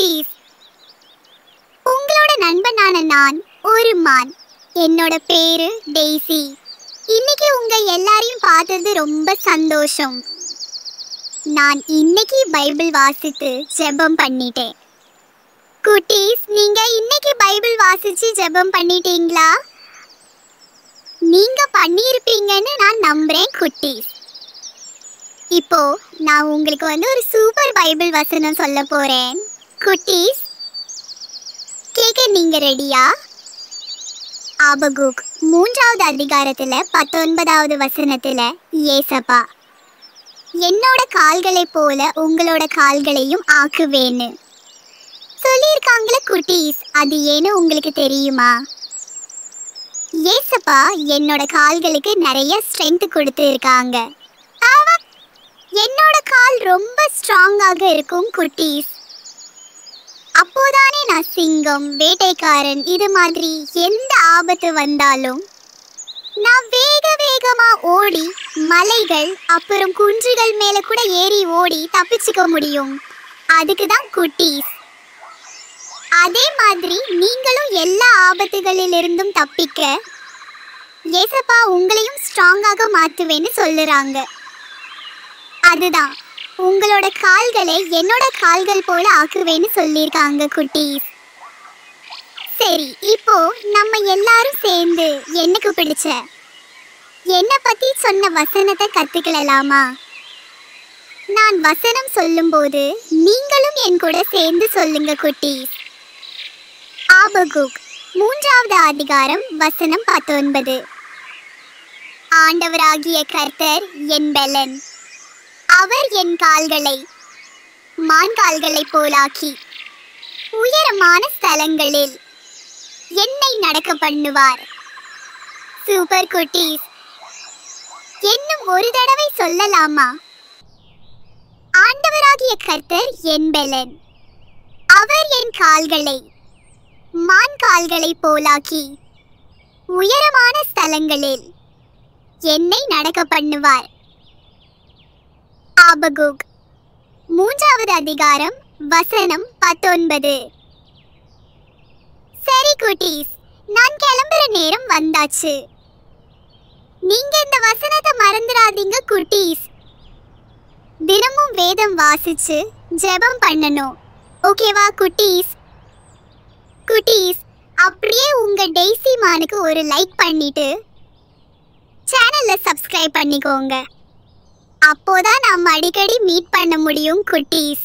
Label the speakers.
Speaker 1: குட்டீஸ். உங்களோட நண்பனான நான் ஒரு மான். என்னோட பேரு டெய்சி. இன்னைக்கு உங்க எல்லாரையும் பார்த்தது ரொம்ப சந்தோஷம். நான் இன்னைக்கு பைபிள் வாசித்து ஜெபம் பண்ணிட்டேன். குட்டீஸ், நீங்க இன்னைக்கு பைபிள் வாசிச்சு ஜெபம் பண்ணிட்டீங்களா? நீங்க பண்ணியிருப்பீங்கன்னு நான் நம்புறேன் குட்டீஸ். இப்போ நான் உங்களுக்கு ஒரு சூப்பர் பைபிள் வசனம் சொல்ல போறேன். குட்டீஸ், கேட்க நீங்க ரெடியா? ஆபகுக் 3வது அதிகாரத்துல 19வது வசனத்துல ஏசப்பா, என்னோட கால்களை போல உங்களோட கால்களையும் ஆக்குவேன்னு சொல்லியிருக்காங்களே குட்டீஸ். அது ஏன்னு உங்களுக்கு தெரியுமா? ஏசப்பா என்னோட கால்களுக்கு நிறைய ஸ்ட்ரென்த் கொடுத்து இருக்காங்க. என்னோட கால் ரொம்ப ஸ்ட்ராங்காக இருக்கும் குட்டீஸ். அப்போதானே நான் சிங்கம், வேட்டைக்காரன் இது மாதிரி எந்த ஆபத்து வந்தாலும் நான் வேகமா ஓடி மலைகள் அப்புறம் குன்றுகள் மேல கூட ஏறி ஓடி தப்பிச்சுக்க முடியும். அதுக்கு தான் குட்டீஸ். அதே மாதிரி நீங்களும் எல்லா ஆபத்துகளிலிருந்தும் தப்பிக்க ஏசப்பா உங்களையும் ஸ்ட்ராங்காக மாத்துவேன்னு சொல்லுறாங்க. அதுதான், உங்களோட கால்களை என்னோட கால்கள் போல ஆக்குவேன்னு சொல்லியிருக்காங்க குட்டீஸ். சரி, இப்போ நம்ம எல்லாரும் சேர்ந்து எனக்கு பிடிச்ச என்னை பத்தி சொன்ன வசனத்தை கத்துக்கலாமா? நான் வசனம் சொல்லும்போது நீங்களும் என் கூட சேர்ந்து சொல்லுங்க குட்டீஸ். ஆபகுக் 3வது அதிகாரம் வசனம் 19. ஆண்டவராகிய கர்த்தர் என் பெலன். அவர் என் கால்களை மான் கால்களை போலாக்கி உயரமான ஸ்தலங்களில் என்னை நடக்க பண்ணுவார். சூப்பர் குட்டீஸ். இன்னும் ஒரு தடவை சொல்லலாமா? ஆண்டவராகிய கர்த்தர் என் பெலன். அவர் என் கால்களை மான் கால்களை போலாக்கி உயரமான ஸ்தலங்களில் என்னை நடக்க பண்ணுவார். ஆபகுக் 3வது அதிகாரம் வசனம் 19. சரி குட்டீஸ், நான் கிளம்புற நேரம் வந்தாச்சு. நீங்க இந்த வசனத்தை மறந்துடாதீங்க குட்டீஸ். தினமும் வேதம் வாசிச்சு ஜெபம் பண்ணணும். ஓகேவா குட்டீஸ்? குட்டீஸ், அப்படியே உங்க டெய்சி மானுக்கு ஒரு லைக் பண்ணிட்டு சேனலை சப்ஸ்கிரைப் பண்ணிக்கோங்க. அப்போதான் நம்ம அடிக்கடி மீட் பண்ண முடியும் குட்டீஸ்.